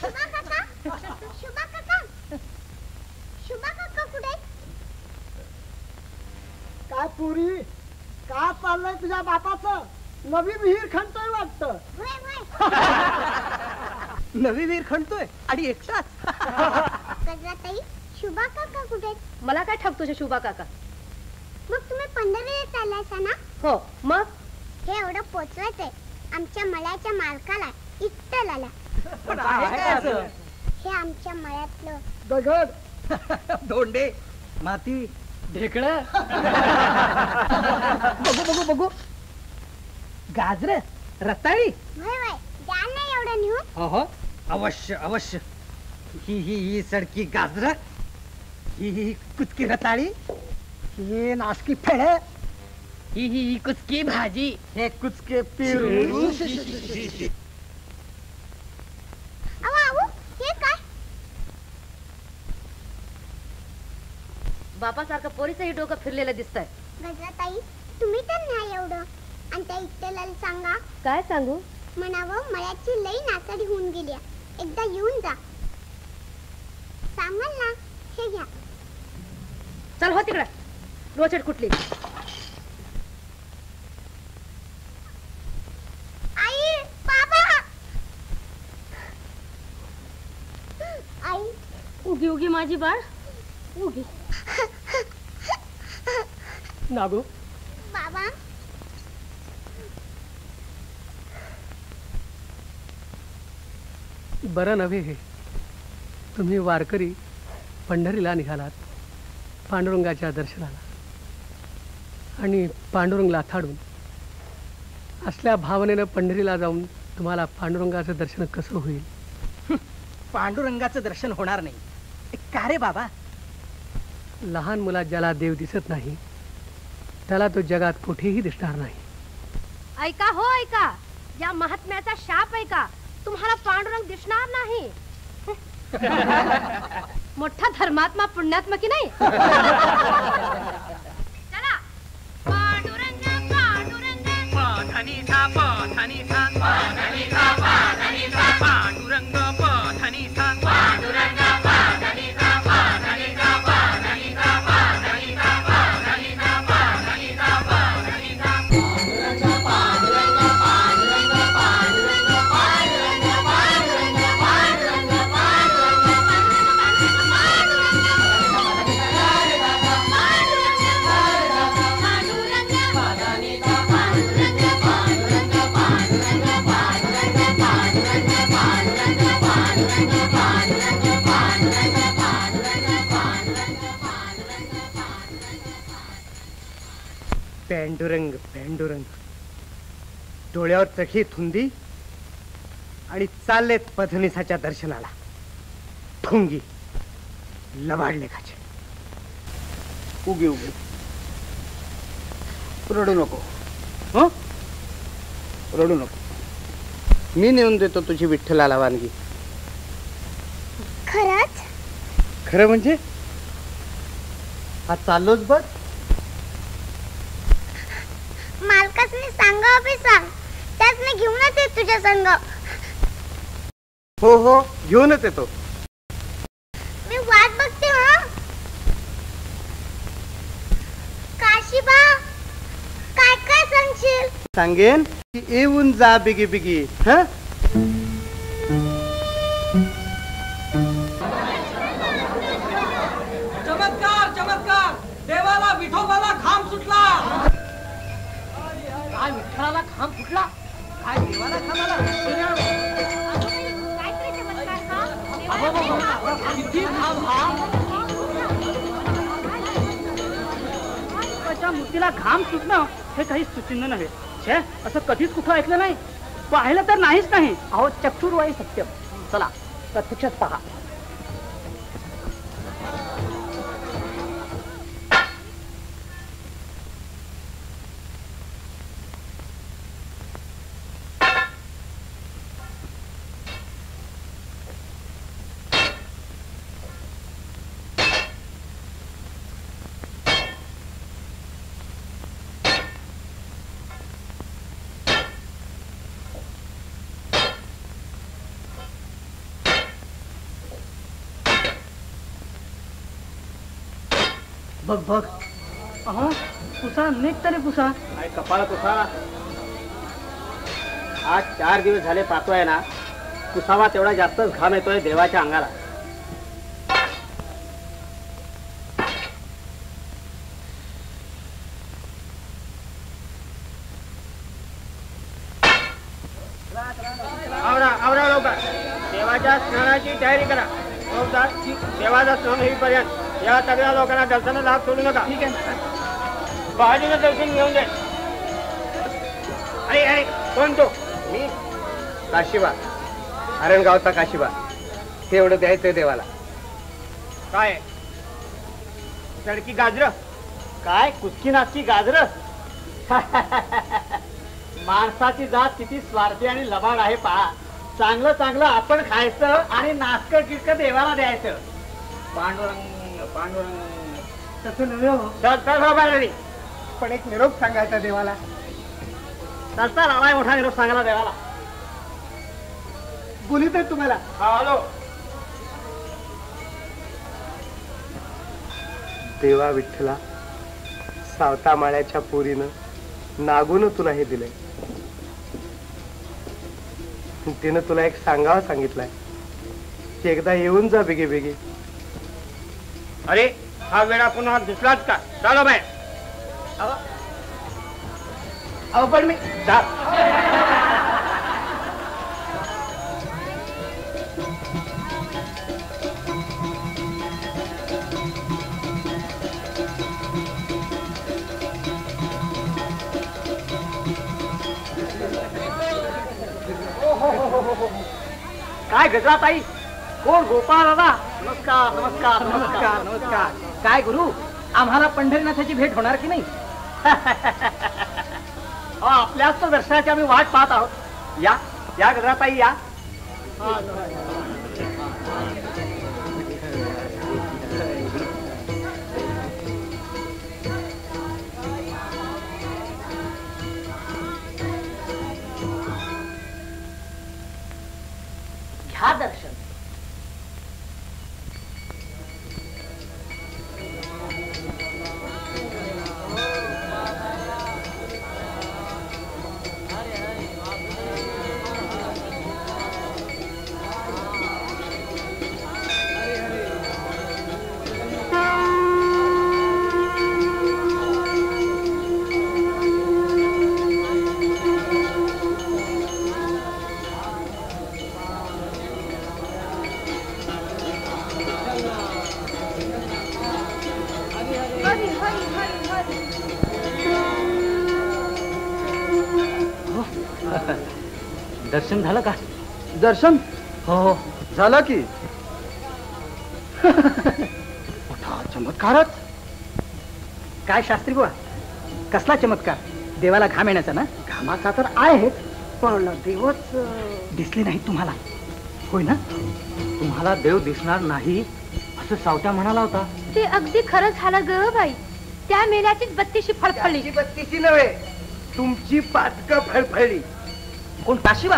शुभा काका, शुभा काका, शुभा काका कुठे? काय पुरी, काय चाललंय तुझ्या बापाचं? नवी विहीर खणतोय वाटतं. नवी विहीर खणतोय आणि एकटाच? गजराताई, शुभा काका कुठे? मला काय ठाऊक तुझ्या शुभा काका? मग तुम्ही पंढरीला चाललायसा ना? हो, मग हे एवढं पोचवायचंय आमच्या मळ्याच्या मालकाला, इट्टलाला. पण आहे काय असं? हे आमच्या मळ्यातलं दगड, धोंडे, माती, ढेकळ. बघू बघू बघू, गाजर, रताळी. वय वय, द्याल ना एवढं नेऊन? हो, अवश्य अवश्य. ही सडकी गाजर, ही कुचकी रताळी, हे नासकी फेळ, ही कुचकी भाजी, हे कुचके पेरू. अहो, हे काय? बापासारखं पोरीचंही डोकं फिरलेलं दिसतंय. गजराताई, तुम्ही तर नाही एवढं. आणि त्या इट्टलाला सांगा, काय सांगू? म्हणावं मळ्याची लई नासाडी होऊन गेली, एकदा येऊन जा. सांगाल ना, हे घ्या. चल हो तिकडे, रोचड कुठली? आई, बाबा. आई, उगी उगी माझी बाळ, उगी. नागो, बाबा. बरं नव्हे हे, तुम्ही वारकरी पंढरीला निघालात पांडुरंगाच्या दर्शनाला, आणि पांडुरंगला थाडून असल्या भावनेनं पंढरीला जाऊन तुम्हाला पांडुरंगाचं दर्शन कसं होईल? पांडुरंगाचं दर्शन होणार नाही. का रे बाबा? लहान मुला ज्याला देव दिसत नाही त्याला तो जगात कुठेही दिसणार नाही. ऐका हो, ऐका, या महात्म्याचा शाप ऐका, तुम्हाला पांडुरंग दिसणार नाही. मोठा धर्मात्मा पुण्यात्मा की नाही? चला. पांडुरंग पांडुरंग पधनिसा पधनिसा पधनिसा पधनिसा पांडुरंग पधनिसा पांडुरंग पधनिसा पधनिसा पधनिसा पधनिसा पधनिसा पधनिसा पधनिसा पांडुरंग पांडुरंग पांडुरंग पांडुरंग पांडुरंग पांडुरंग पांडुरंग पांडुरंग, डोळ्यावर चखी थुंदी आणि चाललेत पधनिसाच्या दर्शनाला. ठुंगी लबाडले खाचे. उगी उगी, रडू नको. हो, रडू नको. मी नेऊन देतो तुझी विठ्ठलाला वानगी. खरंच? खरं म्हणजे? हा चाललोच बघ. मालकासनी सांगा बी सांग, त्याच मी घेऊनच येत तुझ्या संग. हो हो, घेऊनच येतो. मी वाट बघते. हा काशीबा, काय काय सांगशील? सांगेन की येऊन जा बिगी बिगी. हा, चमत्कार चमत्कार, देवाला विठोबाला घाम सुटला. काय विठ्ठलाला घाम फुटला? काय देवाला घाम आला? किती घाम हा? त्याच्या मूर्तीला घाम सुटणं हे काही सुचिन्ह नव्हे. छे, असं कधीच कुठं ऐकलं नाही, पाहिलं तर नाहीच नाही. अहो, चक्षुर्वाई सत्यम. चला प्रत्यक्षात पहा. बघ बघ अहो पुसा निघ तरी पुसा. काय कपाळ पुसा. आज 4 दिवस झाले पाहतोय ना, पुसावा तेवढा जास्तच घाम येतोय देवाच्या अंगाला. आवरा लवकर. देवाच्या स्नानाची तयारी करा. देवाचा स्नान होईपर्यंत या सगळ्या लोकांना दर्शनाला लाभ सोडू नका. ठीक आहे. बाजूला दर्शन घेऊन दे. अरे अरे कोण तो? मी काशीबा, अरणगावचा काशीबा. ते एवढं द्यायचंय देवाला. काय सडकी गाजर? काय कुचकी नाचकी गाजर? माणसाची जात किती स्वार्थी आणि लबाड आहे पहा. चांगलं चांगलं आपण खायचं आणि नाचकं किटकं देवाला द्यायचं. पांडुरंग पांडुरंग. तसं नव्हे हो. चल पण एक निरोप सांगायचा देवाला. चलता लावाय मोठा निरोप सांगायला देवाला. बोलित आहे तुम्हाला. हॅलो. देवा विठ्ठला, सावता माळ्याच्या पोरीनं नागून तुला हे दिलंय. तिनं तुला एक सांगावं सांगितलंय की एकदा येऊन जा बेगे बेगे. अरे हा वेळा पुन्हा दिसलाच का? चालो बाय. अहो पण मी काय गजरा ताई? कोण? गोपाळ दादा. नमस्कार नमस्कार नमस्कार नमस्कार. काय गुरु, आम्हाला पंढरीनाथाची भेट होणार की नाही? आपल्याच तर दर्शनाची आम्ही वाट पाहत आहोत. या या गजरा ताई या. घ्या दर्शन. दर्शन झालं का? दर्शन हो झालं की. मोठा चमत्कारच. काय शास्त्री बुवा, कसला चमत्कार? देवाला घाम येण्याचा ना? घामाचा तर आहे, पण देवच दिसले नाही तुम्हाला? होय ना? तुम्हाला देव दिसणार नाही असं सावत्या म्हणाला होता. ते अगदी खरं झालं ग बाई. त्या मेल्याचीच बत्तीशी फळफळली. बत्तीसी नव्हे, तुमची पाटक फळफळली. कोण? काशीबा?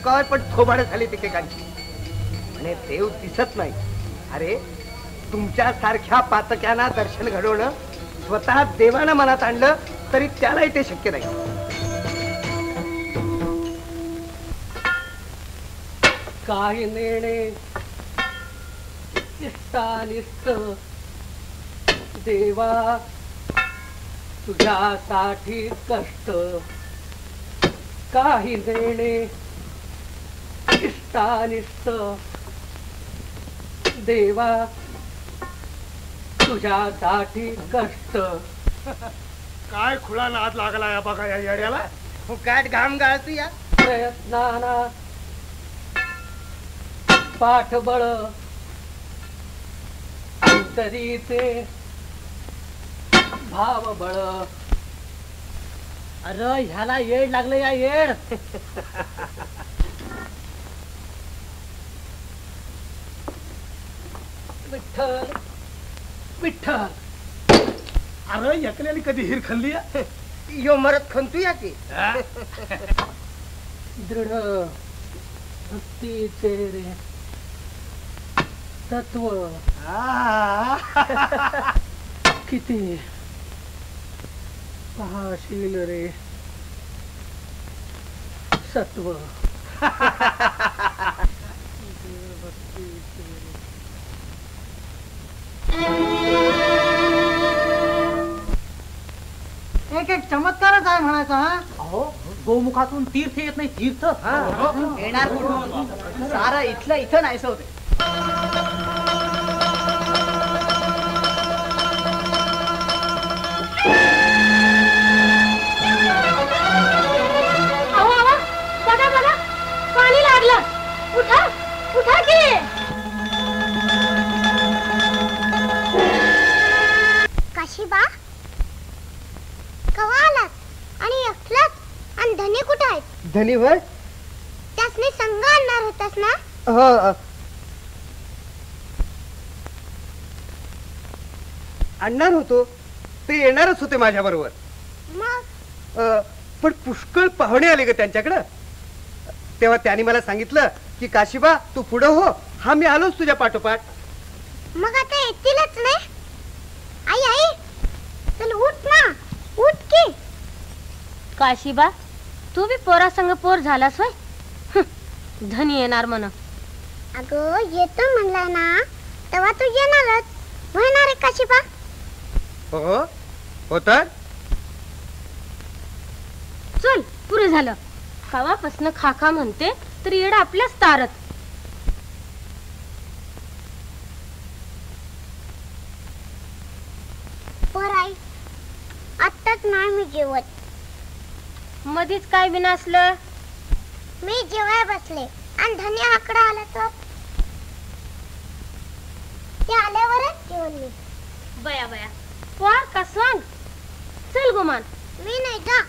काय पण थोबाड झाली तिकेकांची. म्हणे देव दिसत नाही. अरे तुमच्या सारख्या पातक्यांना दर्शन घडवणं स्वतः देवानं मनात आणलं तरी त्यालाही ते शक्य नाही. काही नेणे इष्टानिष्ट देवा तुझ्यासाठी कष्ट. काही देणे इष्टानिष्ट देवा तुझ्यासाठी कष्ट. काय खुळा नाद लागला या बघा या येड्याला. फुकाट घाम गाळतो या. प्रयत्नाना पाठबळ अंतरीचे भावबळ. अरे ह्याला येड लागलं या येड. विठ्ठल विठ्ठल. अरे एकल्याने कधी हिर खाल्ली. यो मरत खंतू या की. दृढ भक्तीचे रे सत्व आ, किती पाहशील रे सत्व. एक एक चमत्कारच आहे म्हणायचा. हा अहो गोमुखातून तीर्थ येत नाही तीर्थ. येणार कुठून? सारा इथलं इथं नाहीस होते. बघा बघा पाणी लागलं. उठा उठा की. काशीबा कवा आलात आणि एकलाच आणि धनी कुठे आहेत? धनीवर त्यासनी संग आणणार होतास ना? आणणार होतो ते येणारच होते माझ्या बरोबर. मग पण पुष्कळ पाहुणे आले ग त्यांच्याकडं. तेव्हा त्यांनी मला सांगितलं की काशीबा तू पुढं हो, हा मी आलोच तुझ्या पाठोपाठ. मग आता येतीलच नाही. आई आई चल उठ ना, उठ की. काशीबा तू बी पोरा संग पोर झालास होय. धनी येणार म्हण. अगं येतो म्हणलाय ना तेव्हा तू येणारच. होणार आहे काशीबा. हो हो तर चल पुरे झालं. कवापासनं खाखा म्हणते तर येडा आपल्याच तारत. पर आई आत्ताच नाही मी जेवत. मधीच काय विनासलं. मी जेवाय बसले आणि धनी आकडा आला तर ते आल्यावरच जेवण मी. बया बया पोर कसवान. चल गुमान. मी नाही जा.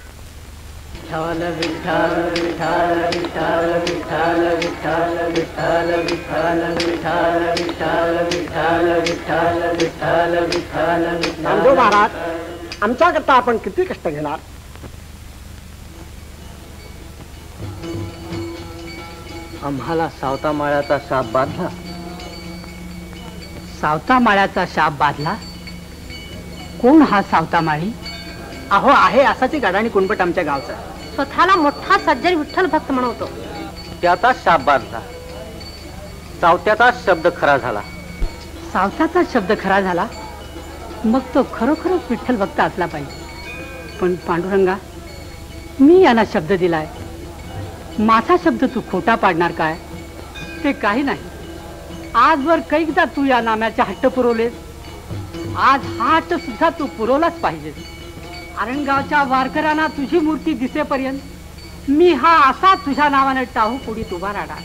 विठ्ठल विठ्ठल विठ्ठल विठ्ठल विठ्ठल विठ्ठल विठ्ठल विठ्ठल विठ्ठल विठ्ठल विठ्ठल विठ्ठल विठ्ठल विठ्ठल. नामदेव महाराज आमच्याकरता आपण किती कष्ट घेणार. आम्हाला सावता माळ्याचा शाप बांधला. सावता माळ्याचा शाप बांधला. कोण हा सावता माळी? अहो आहे असाची गाडाणी कुणपट आमच्या गावचा. स्वतःला मोठा सज्जन विठ्ठल भक्त म्हणवतो. त्याचा शाप बांधला. सावत्याचा शब्द खरा झाला. सावताचा शब्द खरा झाला मग तो खरोखरच विठ्ठल भक्त असला पाहिजे. पण पांडुरंगा मी याला शब्द दिलाय. माझा शब्द तू खोटा पाडणार काय? ते काही नाही. आजवर कैकदा तू या नाम्याचे हट्ट पुरवलेस. आज हा हट्ट सुद्धा तू पुरवलाच पाहिजेस. आरणगावच्या वारकऱ्यांना तुझी मूर्ती दिसेपर्यंत मी हा असा तुझ्या नावाने टाहू पुढीत उभा राहणार.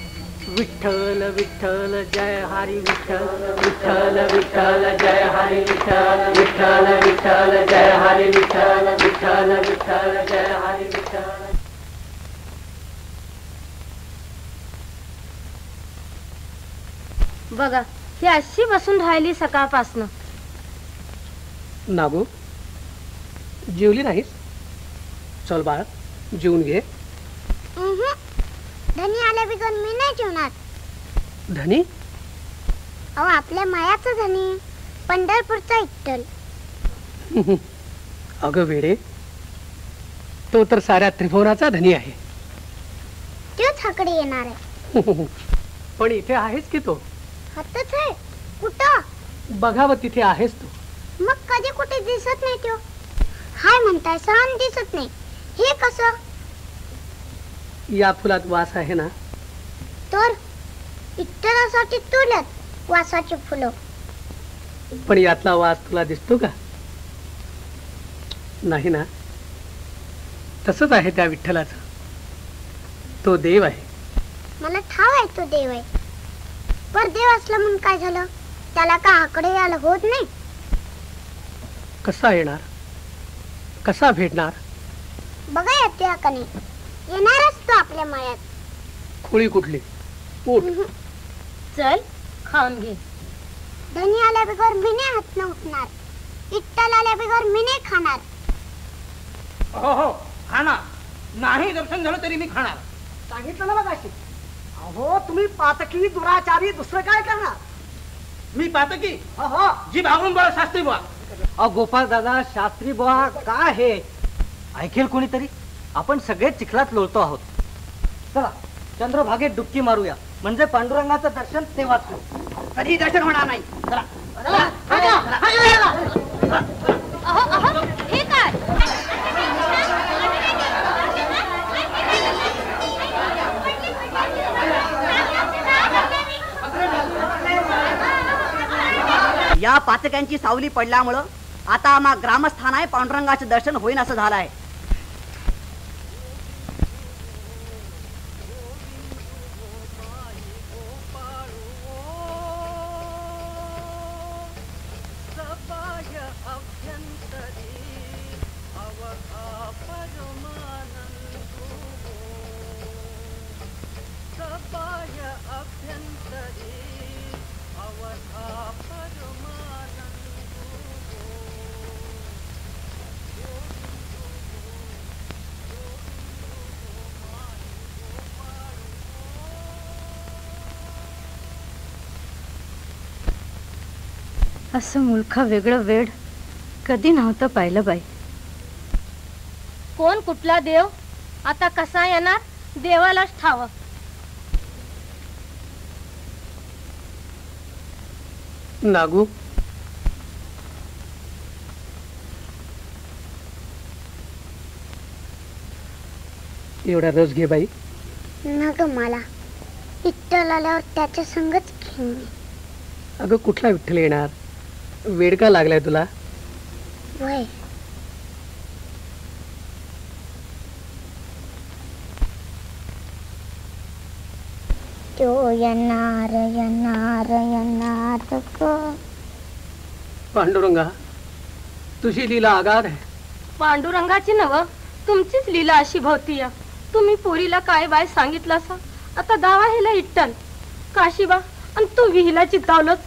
विठ्ठल विठ्ठल जय हरी विठ्ठल विठ्ठल विठ्ठल जय हरी विठ्ठल विठ्ठल विठ्ठल जय हरी विठ्ठल विठ्ठल विठ्ठल जय हरी विठ्ठल. बघा ही अशी बसून राहिली सकाळपासनं. नागू जेवली नाहीस? चल बाळ जेवून घे. धनी आल्या बिगर मी नाही जेवणार. धनी? अहो आपल्या मायाचा धनी पंढरपूरचा विठ्ठल. अगं वेडे तो तर साऱ्या त्रिभुवनाचा धनी आहे. तोच हाकडे येणार आहे. पण इथे आहेस की तो? हातच आहे. कुठं? बघावं तिथे आहेस तू. मग कधी कुठे दिसत नाही तो. हाय म्हणताय सहन दिसत नाही. हे कसं? या फुलात वास आहे ना? तर विठ्ठलासाठी तुलत वासाची फुलं. पण यातला वास तुला दिसतो का? नाही ना. तसंच आहे त्या विठ्ठलाचं. तो देव आहे. मला ठाव आहे तो देव आहे. पर देव असला म्हणून काय झालं? त्याला का आकडे यायला होत नाही? कसा येणार? कसा भेटणार? बघा येते हाकाने. येणारच तो आपल्या मायात. खोळी कुठली? उठ. चल खाऊन घे. धनी आल्या बिगर मी नाही हात न उठणार. विठ्ठल आल्या बिगर मी नाही खाणार. हो हो खाणार. नाही दर्शन झालं तरी मी खाणार. सांगितलं ना बघाशी. अहो तुम्ही पातकी दुराचारी दुसरं काय करणार? मी पातकी जी भागून बघा शास्त्री बुवा. अहो गोपाळ दादा, शास्त्री बुवा काय हे ऐकेल कोणीतरी? आपण सगळे चिखलात लोळतो आहोत. चला चंद्रभागेत डुबकी मारूया, म्हणजे पांडुरंगाचं दर्शन तेव्हाच होईल. कधी दर्शन होणार नाही. चला हे काय? या पाचक्यांची सावली पडल्यामुळं आता आम्हा ग्रामस्थानाय पांडुरंगाचे दर्शन होईन असं झालंय. असं मुलखा वेगळं वेड कधी नव्हतं पाहिलं बाई. कोण कुठला देव आता कसा येणार देवालाच ठाव. नागू, एवढा रस घे बाई. ना ग मला विठ्ठल आल्यावर त्याच्या संगच घेईन मी. अगं कुठला विठ्ठल येणार? वेड का लागलाय तुला? वय तो येणार येणार येणार ग. पांडुरंगा, तुझी लीला आगाध आहे. पांडुरंगाची नव तुमचीच लीला अशी भोवती. तुम्ही पोरीला काय बाय सांगितलं असं आता दावा हेला इट्टल काशीबा आणि तू विहिला चित्तावलंच.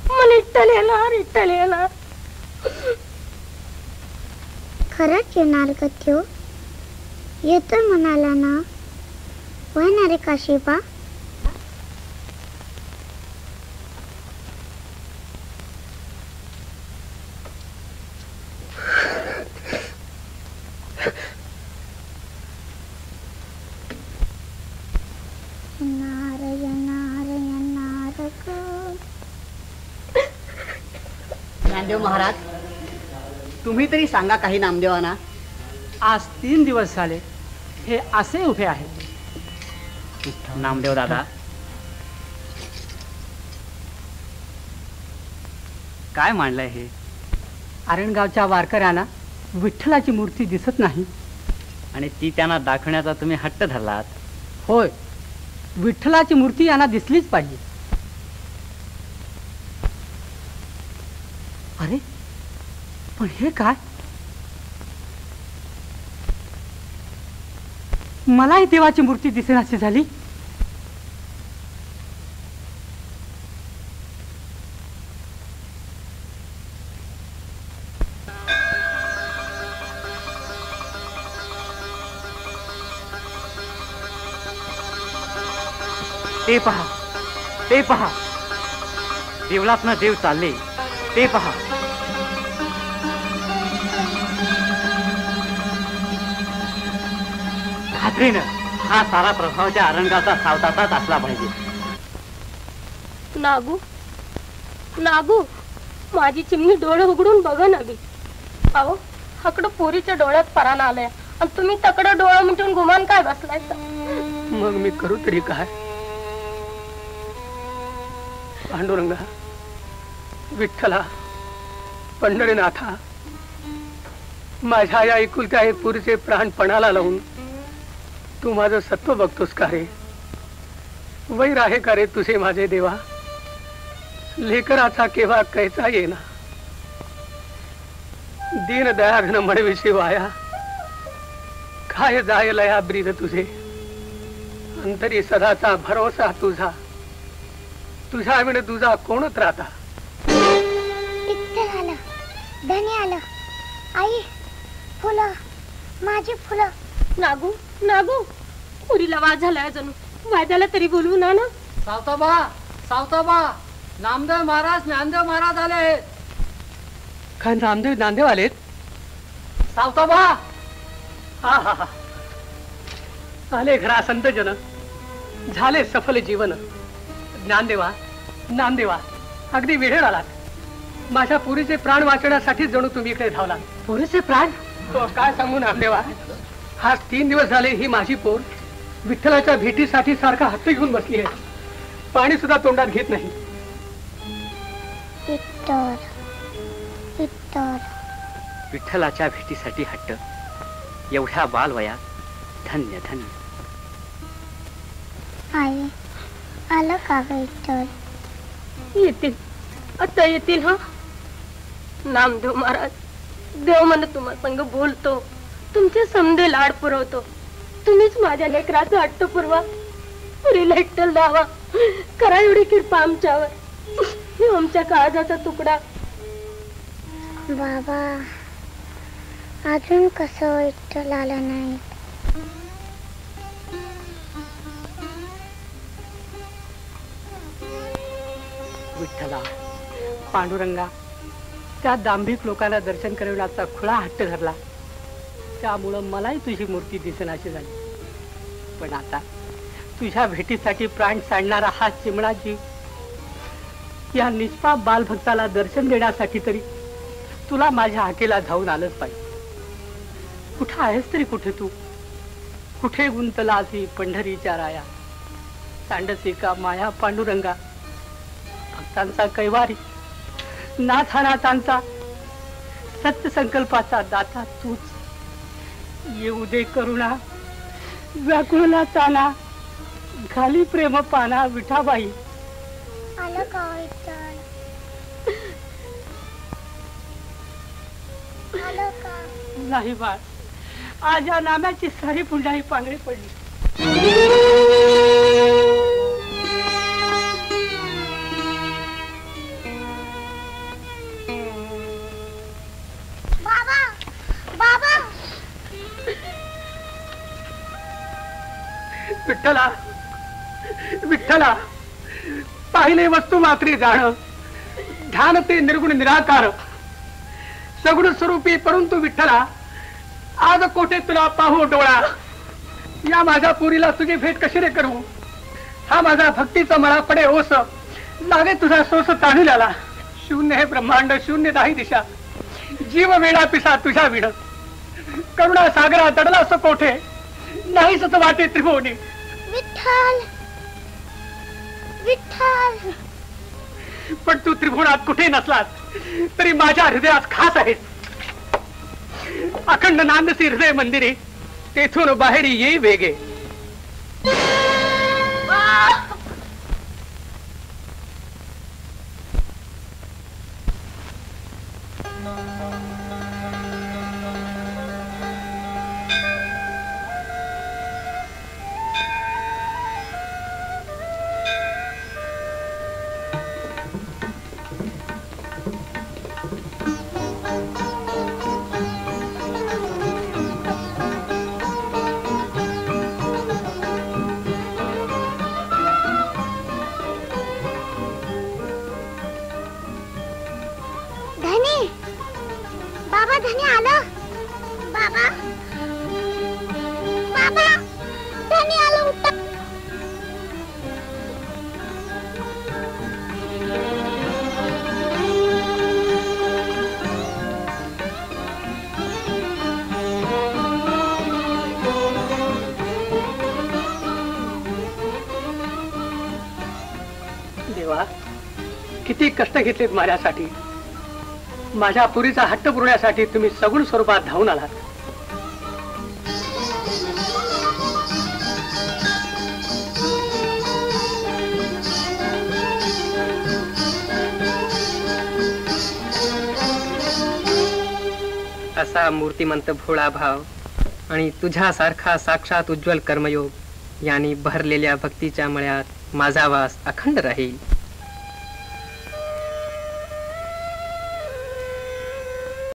मला इट्टल येणार. खरंच येणार का त्यो? येतोय म्हणाला ना. होय ना रे काशीबा? नामदेव महाराज, तुम्ही तरी सांगा काही नामदेवांना. आज 3 दिवस झाले हे असे उभे आहेत. नामदेव दादा, काय मांडलंय हे? आरणगावच्या वारकऱ्यांना विठ्ठलाची मूर्ती दिसत नाही आणि ती त्यांना दाखवण्याचा तुम्ही हट्ट धरलात. होय, विठ्ठलाची मूर्ती यांना दिसलीच पाहिजे. अरे पण हे काय? मलाही देवाची मूर्ती दिसेनाशी झाली. ते पहा, ते पहा, देवळात ना देव चालले. ते पहा. खात्रीनं हा सारा प्रभावच्या आरंगाचा सावताचाच असला पाहिजे. नागू नागू माझी चिमणी डोळे उघडून बघ ना बी. अहो हकडं पोरीच्या डोळ्यात परान आलंय आणि तुम्ही तकडं डोळं मिटून गुमान काय बसलाय. मग मी करू तरी काय? पांडुरंगा, विठ्ठला, पंढरीनाथा, माझ्या या एकुलत्या एक पुरीचे प्राण पणाला लावून तू माझं सत्व बघतोस का रे? वैर आहे का रे तुझे माझे देवा? लेकराचा केव्हा कैचा येना, दीन दयाघन म्हणविषयी वाया, काय जाय लया ब्रीद तुझे, अंतरी सदाचा भरोसा तुझा, तुझ्या विण तुझा कोणच राहता. विठ्ठल आलं, धनी आलं. आई, फुलं, माझी फुलं. नागू नागू पुरीला वाज झालाय जणू. वाजाला तरी बोलवू ना. सावताबा, सावताबा, नामदेव महाराज ज्ञानदेव महाराज आले. काय नामदेव आलेत? सावताबा हा हा हा आले घरा संत जन, झाले सफल जीवन. ज्ञानदेवा नामदेवा, अगदी वेळेवर आलात. माझ्या पुरीचे प्राण वाचवण्यासाठी जणू तुम्ही इकडे धावलात. पुरीचे प्राण? तो काय सांगू नामदेवा, आज 3 दिवस झाले ही माझी पोर विठ्ठलाच्या भेटीसाठी सारखा हत्ती घेऊन बसली आहे. पाणी सुद्धा तोंडात घेत नाही. विठ्ठल विठ्ठल विठ्ठलाच्या भेटीसाठी हट्ट, एवढ्या बालवयात. धन्य धन्य. आई आलं का ग विठ्ठल? येतील, आता येतील. हा नामदेव महाराज, देव मन तुम्हा संग बोलतो, तुमचे समधे लाड पुरवतो. तुम्हीच माझ्या लेकराचा हट्ट पुरवा, पुरीला विठ्ठल द्यावा. करा एवढी कृपा आमच्यावर. हे आमच्या काळजाचा तुकडा. बाबा अजून कसं विठ्ठल आलं नाही? विठ्ठला, पांडुरंगा, त्या दांभिक लोकांना दर्शन करवण्याचा खुळा हट्ट धरला, त्यामुळं मलाही तुझी मूर्ती दिसेनाशी झाली. पण आता तुझ्या भेटीसाठी प्राण सांडणारा हा चिमणा जीव, या निष्पाप बालभक्ताला दर्शन देण्यासाठी तरी तुला माझ्या हाकेला धावून आलंच पाहिजे. कुठं आहेस तरी कुठे तू? कुठे गुंतला अशी पंढरीच्या राया? सांडसी का माया पांडुरंगा, भक्तांचा कैवारी, नाथानाथांचा सत्य संकल्पाचा दाता तूच. येऊ दे करुणा, व्याकुळला चाना, घाली प्रेम पाना विठाबाई. आलं का विठ्ठल? आलं का? नाही बाळ, आज या नाम्याची सारी पुंडाई पांगळी पडली. बाबा बाबा विठ्ठला विठ्ठला, पाहिले वस्तू मात्री जाण, ध्यान ते निर्गुण निराकार, सगुण स्वरूपी परंतु विठ्ठला, आज कोठे तुला पाहू डोळा. या माझ्या पुरीला तुझी भेट कशी रे करू? हा माझा भक्तीचा मळा पडे ओस, लागे तुझा सोस ताणुल्याला. शून्य हे ब्रह्मांड, शून्य दाही दिशा, जीव वेडा पिसा तुझ्या विड. करुणा सागरा दडला असं कोठे, नाही सत वाटे त्रिभुवनी. विठ्ठल विठ्ठल. पण तू त्रिभुवनात कुठे नसलास तरी माझ्या हृदयात खास आहेस. अखंड नांदसी हृदय मंदिरे, तेथून बाहेर ये वेगे. धनी, बाबा धनी आलं. बाबा बाबा धनी आलं. उठा. देवा, किती कष्ट घेतलेत माझ्यासाठी. माझ्या पुरीचा हट्ट पुरवण्यासाठी तुम्ही सगुण स्वरूपात धावून आलात. असा मूर्तिमंत भोळा भाव आणि तुझ्यासारखा साक्षात उज्ज्वल कर्मयोग यांनी भरलेल्या भक्तीच्या मळ्यात माझा वास अखंड राहील.